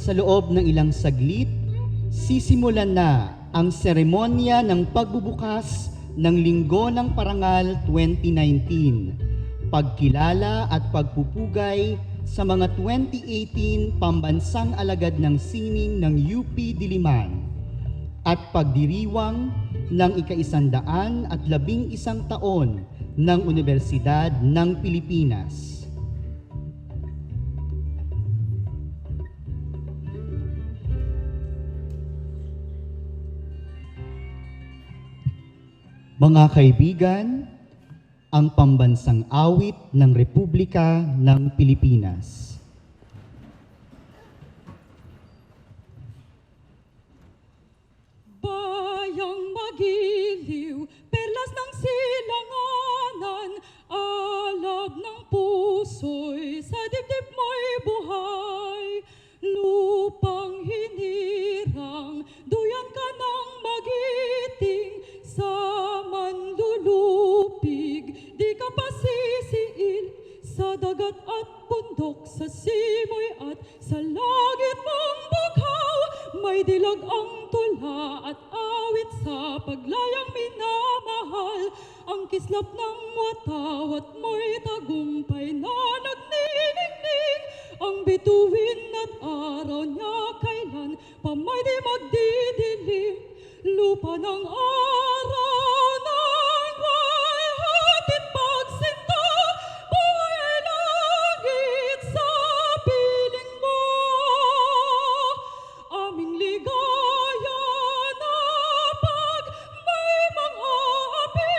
Sa loob ng ilang saglit, sisimulan na ang seremonya ng pagbubukas ng Linggo ng Parangal 2019, pagkilala at pagpupugay sa mga 2018 Pambansang Alagad ng Sining ng UP Diliman at pagdiriwang ng ika-111 taon ng Universidad ng Pilipinas. Mga kaibigan, ang pambansang awit ng Republika ng Pilipinas. Bayang magiliw, perlas ng silanganan, alab ng puso'y sa dibdib mo'y buhay. Lupang hinirang, duyan ka ng magiting, sa manlulupig, di ka pasisiil, sa dagat at bundok, sa simoy at sa langit mong bughaw, may dilag ang tula at awit sa paglayang minamahal, ang kislap ng wataw at mo'y tagumpay na nagniningning, ang bituin at araw niya kailan pa may di magdidilim, lupa ng araw ng may hatid pagsinta, buhay ay langit sa piling mo. Aming ligaya na pag may mga api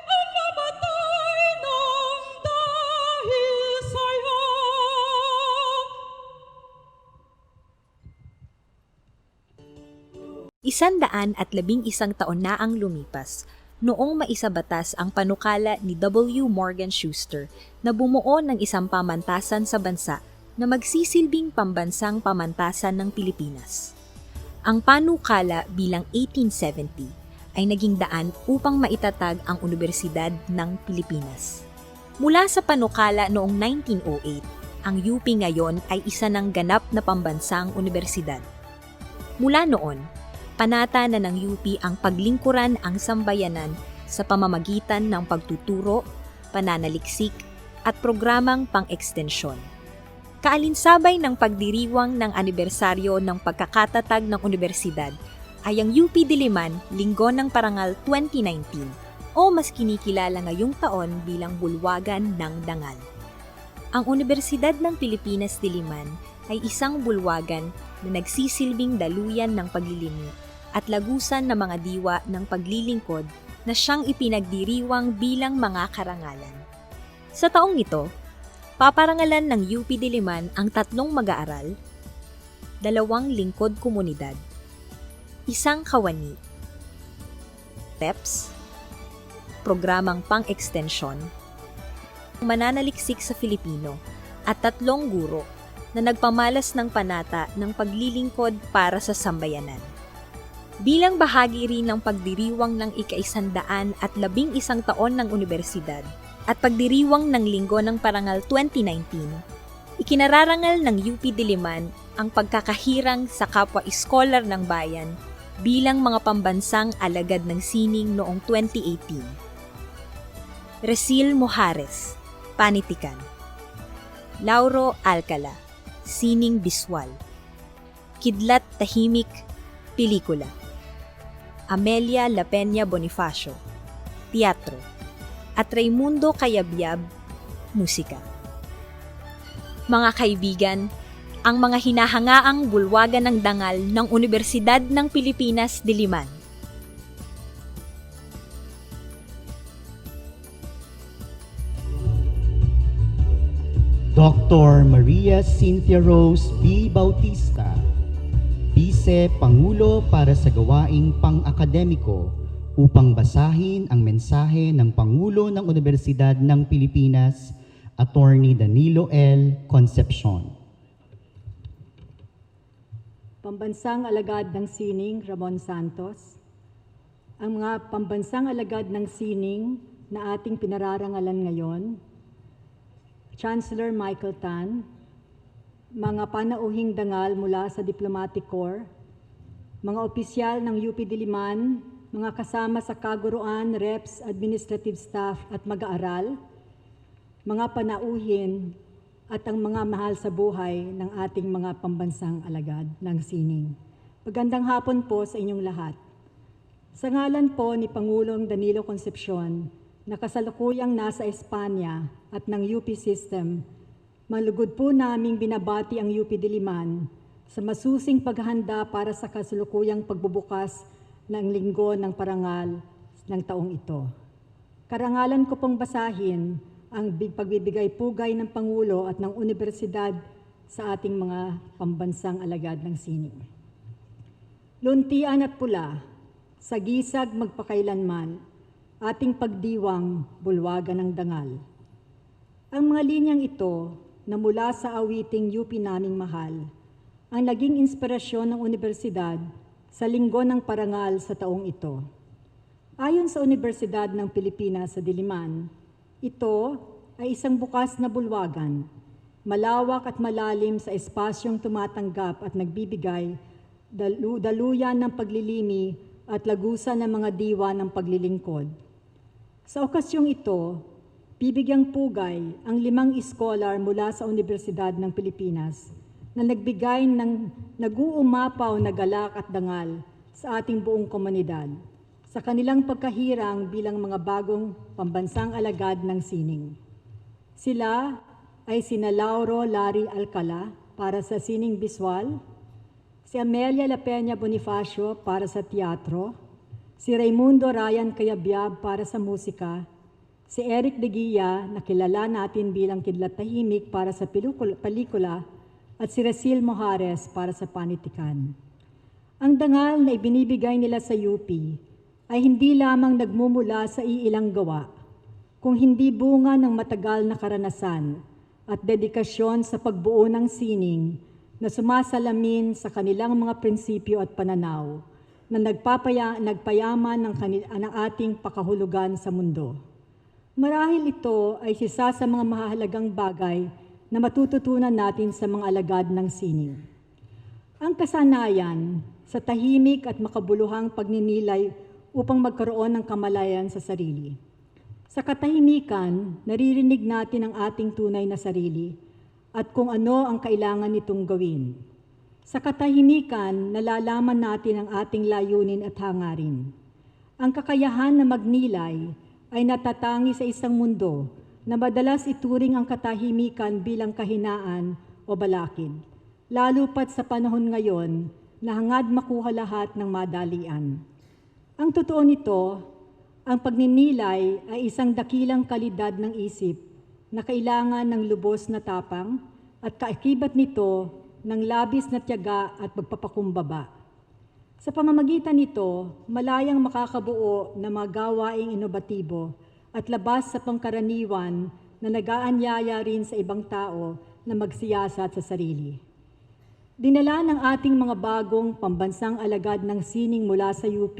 ang mamatay ng dahil sa'yo. Isandaan-at-11 taon na ang lumipas noong maisabatas ang panukala ni W. Morgan Schuster na bumuo ng isang pamantasan sa bansa na magsisilbing pambansang pamantasan ng Pilipinas. Ang panukala bilang 1870 ay naging daan upang maitatag ang Universidad ng Pilipinas. Mula sa panukala noong 1908, ang UP ngayon ay isa ng ganap na pambansang universidad. Mula noon, panata na ng UP ang paglingkuran ang sambayanan sa pamamagitan ng pagtuturo, pananaliksik, at programang pang-ekstensyon. Kaalinsabay ng pagdiriwang ng anibersaryo ng pagkakatatag ng universidad ay ang UP Diliman Linggo ng Parangal 2019 o mas kinikilala ngayong taon bilang Bulwagan ng Dangal. Ang Universidad ng Pilipinas Diliman ay isang bulwagan na nagsisilbing daluyan ng paglilingkod at lagusan ng mga diwa ng paglilingkod na siyang ipinagdiriwang bilang mga karangalan. Sa taong ito, paparangalan ng UP Diliman ang 3 mag-aaral, 2 lingkod komunidad, 1 kawani, TEPS, programang pang-ekstensyon, mananaliksik sa Filipino, at 3 guro na nagpamalas ng panata ng paglilingkod para sa sambayanan. Bilang bahagi rin ng pagdiriwang ng ika-111 taon ng universidad at pagdiriwang ng Linggo ng Parangal 2019, ikinararangal ng UP Diliman ang pagkakahirang sa kapwa iskolar ng bayan bilang mga pambansang alagad ng sining noong 2018. Resil Mojares, Panitikan. Lauro Alcala, Sining Biswal. Kidlat Tahimik, Pelikula. Amelia La Peña Bonifacio, Teatro, at Raimundo Cayabyab, Musika. Mga kaibigan, ang mga hinahangaang bulwagan ng dangal ng Universidad ng Pilipinas Diliman. Dr. Maria Cynthia Rose B. Bautista, Vice Pangulo para sa gawaing pang-akademiko upang basahin ang mensahe ng Pangulo ng Universidad ng Pilipinas, Attorney Danilo L. Concepcion. Pambansang Alagad ng Sining, Ramon Santos. Ang mga pambansang alagad ng sining na ating pinararangalan ngayon, Chancellor Michael L, mga panauhing dangal mula sa Diplomatic Corps, mga opisyal ng UP Diliman, mga kasama sa kaguruan, reps, administrative staff at mag-aaral, mga panauhin at ang mga mahal sa buhay ng ating mga pambansang alagad ng sining. Magandang hapon po sa inyong lahat. Sa ngalan po ni Pangulong Danilo Concepcion, na kasalukuyang nasa Espanya at ng UP System, malugod po naming binabati ang UP Diliman sa masusing paghahanda para sa kasalukuyang pagbubukas ng Linggo ng Parangal ng taong ito. Karangalan ko pong basahin ang pagbibigay pugay ng Pangulo at ng Universidad sa ating mga pambansang alagad ng sining. Luntian at pula, sa gisag magpakailanman, ating pagdiwang bulwagan ng dangal. Ang mga linyang ito na mula sa awiting UP naming mahal, ang naging inspirasyon ng Universidad sa Linggo ng Parangal sa taong ito. Ayon sa Universidad ng Pilipinas sa Diliman, ito ay isang bukas na bulwagan, malawak at malalim sa espasyong tumatanggap at nagbibigay daluyan ng paglilimi at lagusan ng mga diwa ng paglilingkod. Sa okasyong ito, bibigyang pugay ang 5 scholar mula sa Universidad ng Pilipinas na nagbigay ng nag-uumapaw na galak at dangal sa ating buong komunidad sa kanilang pagkahirang bilang mga bagong pambansang alagad ng sining. Sila ay sina Lauro Larry Alcala para sa sining biswal, si Amelia La Peña Bonifacio para sa teatro, si Raimundo Ryan Cayabyab para sa musika, si Eric De Guia na kilala natin bilang kidlat tahimik para sa pelikula, at si Racil Mojares para sa panitikan. Ang dangal na ibinibigay nila sa UP ay hindi lamang nagmumula sa iilang gawa, kung hindi bunga ng matagal na karanasan at dedikasyon sa pagbuo ng sining na sumasalamin sa kanilang mga prinsipyo at pananaw na nagpayaman ng ating pakahulugan sa mundo. Marahil ito ay isa sa mga mahalagang bagay na matututunan natin sa mga alagad ng sining. Ang kasanayan sa tahimik at makabuluhang pagninilay upang magkaroon ng kamalayan sa sarili. Sa katahimikan, naririnig natin ang ating tunay na sarili at kung ano ang kailangan nitong gawin. Sa katahimikan, nalalaman natin ang ating layunin at hangarin. Ang kakayahan na magnilay ay natatangi sa isang mundo na madalas ituring ang katahimikan bilang kahinaan o balakid, lalo pat sa panahon ngayon na hangad makuha lahat ng madalian. Ang totoo nito, ang pagninilay ay isang dakilang kalidad ng isip na kailangan ng lubos na tapang at kaakibat nito ng labis na tiyaga at pagpapakumbaba. Sa pamamagitan nito, malayang makakabuo ng mga gawaing inobatibo at labas sa pangkaraniwan na nag-aanyaya rin sa ibang tao na magsiyasat sa sarili. Dinala ng ating mga bagong pambansang alagad ng sining mula sa UP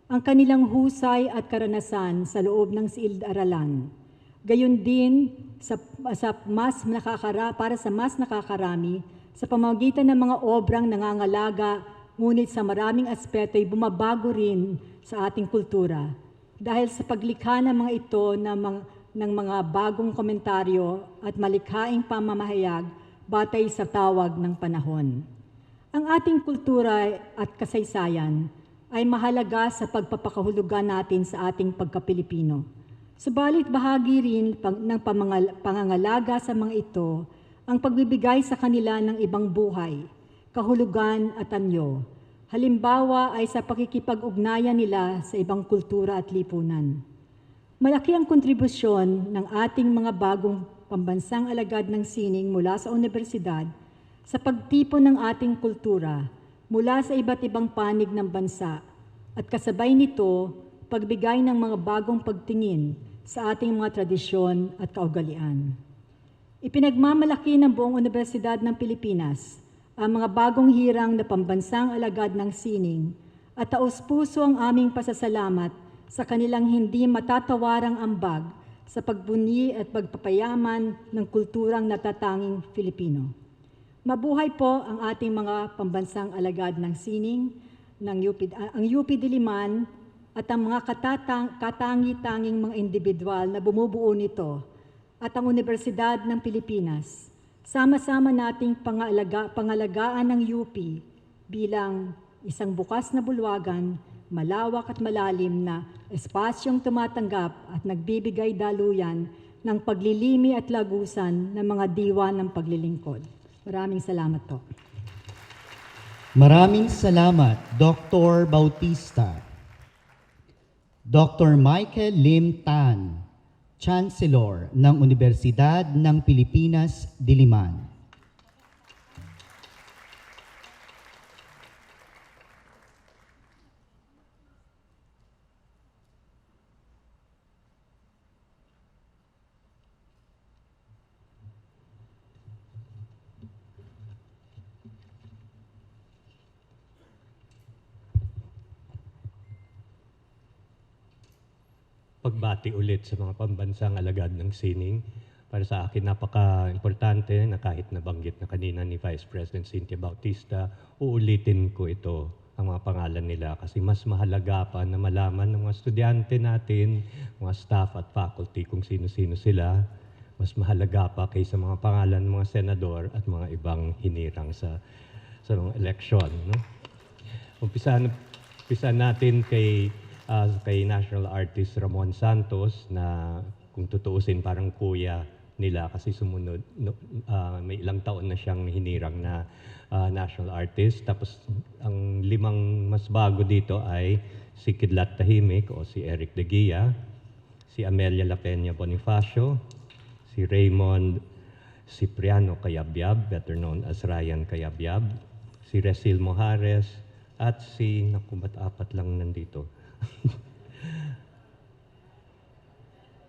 ang kanilang husay at karanasan sa loob ng silid-aralan. Gayon din para sa mas nakakarami sa pamamagitan ng mga obrang nangangalaga, ngunit sa maraming aspeto ay bumabago rin sa ating kultura dahil sa paglikha ng mga ito ng mga bagong komentaryo at malikhaing pamamahayag batay sa tawag ng panahon. Ang ating kultura at kasaysayan ay mahalaga sa pagpapakahulugan natin sa ating pagka-Pilipino. Subalit bahagi rin ng pangangalaga sa mga ito ang pagbibigay sa kanila ng ibang buhay, kahulugan at anyo. Halimbawa ay sa pakikipag-ugnayan nila sa ibang kultura at lipunan. Malaki ang kontribusyon ng ating mga bagong pambansang alagad ng sining mula sa universidad sa pagtipon ng ating kultura mula sa iba't ibang panig ng bansa at kasabay nito, pagbigay ng mga bagong pagtingin sa ating mga tradisyon at kaugalian. Ipinagmamalaki ng buong Universidad ng Pilipinas ang mga bagong hirang na pambansang alagad ng sining at taos-puso ang aming pasasalamat sa kanilang hindi matatawarang ambag sa pagbunyi at pagpapayaman ng kulturang natatanging Filipino. Mabuhay po ang ating mga pambansang alagad ng sining, ang UP Diliman at ang mga katangi-tanging mga individual na bumubuo nito at ang Universidad ng Pilipinas. Sama-sama nating pangalagaan ng UP bilang isang bukas na bulwagan, malawak at malalim na espasyong tumatanggap at nagbibigay daluyan ng paglilimi at lagusan ng mga diwa ng paglilingkod. Maraming salamat po. Maraming salamat, Dr. Bautista. Dr. Michael Lim Tan, Chancellor ng Universidad ng Pilipinas, Diliman. Pagbati ulit sa mga pambansang alagad ng sining. Para sa akin, napaka-importante na kahit nabanggit na kanina ni Vice President Cynthia Bautista, uulitin ko ito, ang mga pangalan nila, kasi mas mahalaga pa na malaman ng mga estudyante natin, mga staff at faculty kung sino-sino sila. Mas mahalaga pa kaysa mga pangalan ng mga senador at mga ibang hinirang sa mga eleksyon. No? Umpisa natin kay National Artist Ramon Santos na kung tutuusin parang kuya nila kasi sumunod, may ilang taon na siyang hinirang na national artist. Tapos ang limang mas bago dito ay si Kidlat Tahimik o si Eric De Guia, si Amelia La Peña Bonifacio, si Raymond Cipriano Cayabyab, better known as Ryan Cayabyab, si Resil Mojares, at si, naku, ba't apat lang nandito?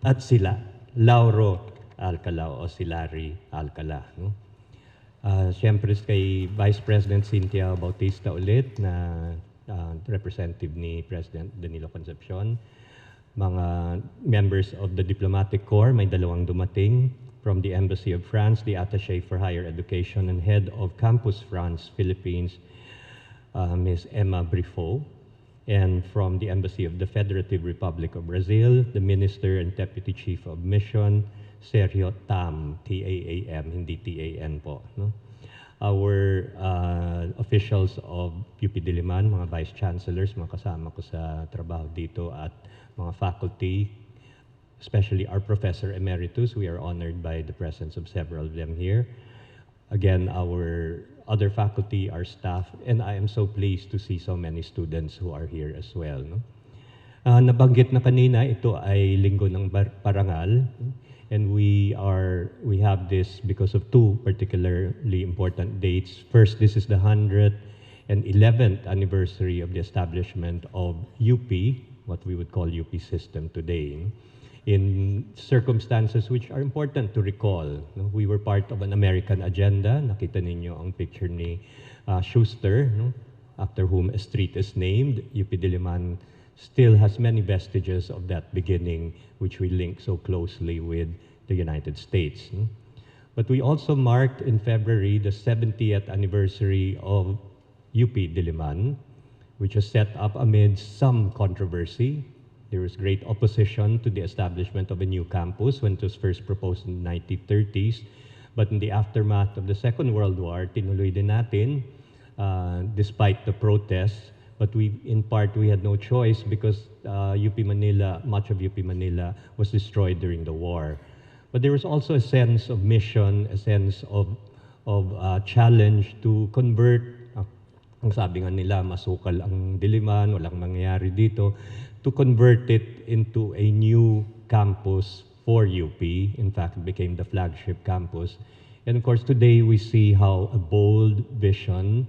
At sila, Lauro Alcala o si Larry Alcala. No? Siyempre kay Vice President Cynthia Bautista ulit na representative ni President Danilo Concepcion. Mga members of the Diplomatic Corps, may dalawang dumating. From the Embassy of France, the Attaché for Higher Education and Head of Campus France, Philippines, Ms. Emma Briffaut. And from the Embassy of the Federative Republic of Brazil, the Minister and Deputy Chief of Mission, Sergio Tam, T-A-A-M, hindi T-A-N po. No? Our officials of UP Diliman, mga Vice Chancellors, mga kasama ko sa trabaho dito, at mga faculty, especially our Professor Emeritus, we are honored by the presence of several of them here. Again, our other faculty, our staff, and I am so pleased to see so many students who are here as well. No? Nabanggit na kanina, ito ay Linggo ng Parangal, and we have this because of two particularly important dates. First, this is the 111th anniversary of the establishment of UP, what we would call UP system today, in circumstances which are important to recall. No? We were part of an American agenda. Nakita ninyo ang picture ni Schuster, no? After whom a street is named. UP Diliman still has many vestiges of that beginning, which we link so closely with the United States. No? But we also marked in February the 70th anniversary of UP Diliman, which was set up amid some controversy. There was great opposition to the establishment of a new campus when it was first proposed in the 1930s. But in the aftermath of the Second World War, tinuloy din natin, despite the protests. But in part, we had no choice because UP Manila, much of UP Manila was destroyed during the war. But there was also a sense of mission, a sense of challenge to convert. Ang sabi nga nila, masukal ang Diliman, walang mangyayari dito, to convert it into a new campus for UP. In fact, it became the flagship campus. And of course, today we see how a bold vision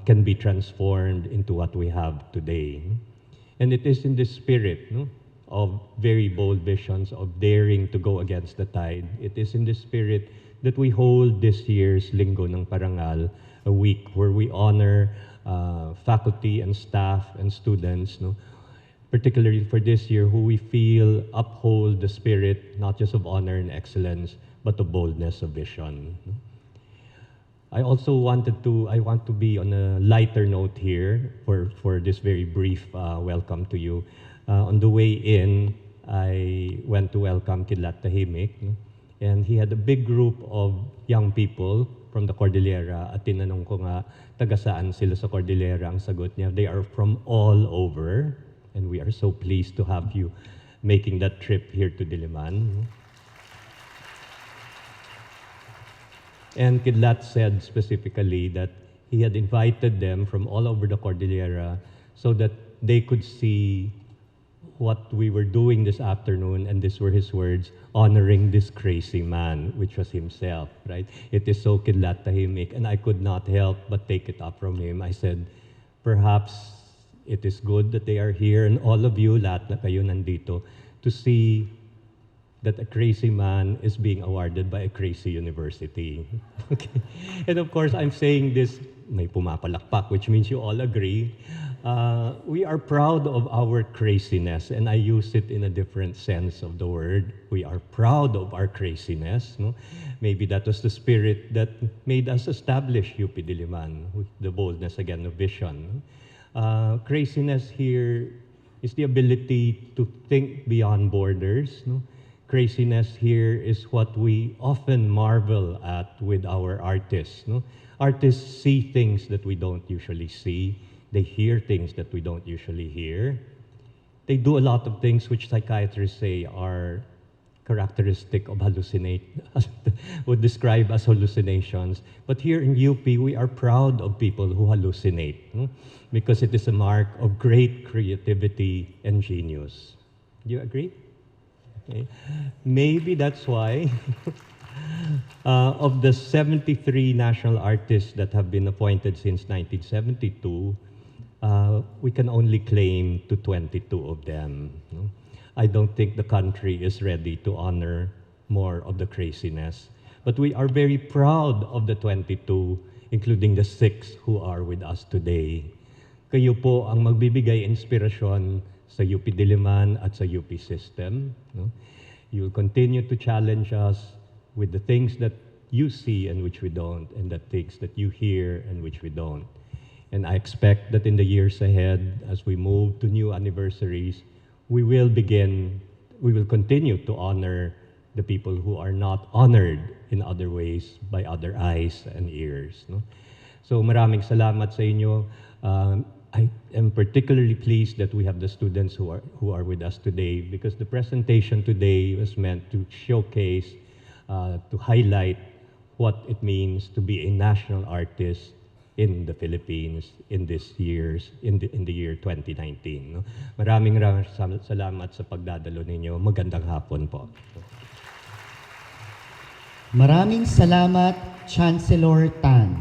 can be transformed into what we have today. And it is in this spirit, no, of very bold visions, of daring to go against the tide. It is in this spirit that we hold this year's Linggo ng Parangal, a week where we honor faculty and staff and students, no, particularly for this year, who we feel uphold the spirit not just of honor and excellence, but of boldness of vision. I want to be on a lighter note here for this very brief welcome to you. On the way in, I went to welcome Kidlat Tahimik, no? And he had a big group of young people from the Cordillera at tinanong ko nga, taga saan sila sa Cordillera? Ang sagot niya, they are from all over and we are so pleased to have you making that trip here to Diliman. And Kidlat said specifically that he had invited them from all over the Cordillera so that they could see what we were doing this afternoon, and these were his words, honoring this crazy man, which was himself, right? It is so Kidlat Tahimik, and I could not help but take it up from him. I said, perhaps it is good that they are here, and all of you, lahat na kayo nandito, to see that a crazy man is being awarded by a crazy university. Okay. And of course, I'm saying this, may pumapalakpak, which means you all agree. We are proud of our craziness, and I use it in a different sense of the word. We are proud of our craziness. No? Maybe that was the spirit that made us establish UP Diliman, with the boldness again of vision. Craziness here is the ability to think beyond borders. No? Craziness here is what we often marvel at with our artists. No? Artists see things that we don't usually see. They hear things that we don't usually hear. They do a lot of things which psychiatrists say are characteristic of would describe as hallucinations. But here in UP, we are proud of people who hallucinate, because it is a mark of great creativity and genius. Do you agree? Okay. Maybe that's why of the 73 national artists that have been appointed since 1972, we can only claim to 22 of them. No? I don't think the country is ready to honor more of the craziness. But we are very proud of the 22, including the 6 who are with us today. Kayo po ang magbibigay inspirasyon sa UP Diliman at sa UP system. No? You'll continue to challenge us with the things that you see and which we don't, and the things that you hear and which we don't. And I expect that in the years ahead, as we move to new anniversaries, we will continue to honor the people who are not honored in other ways by other eyes and ears. No? So maraming salamat sa inyo. I am particularly pleased that we have the students who are with us today, because the presentation today was meant to showcase, to highlight what it means to be a national artist in the Philippines in the year 2019. No? Maraming salamat sa pagdadalo ninyo. Magandang hapon po. Maraming salamat, Chancellor Tan.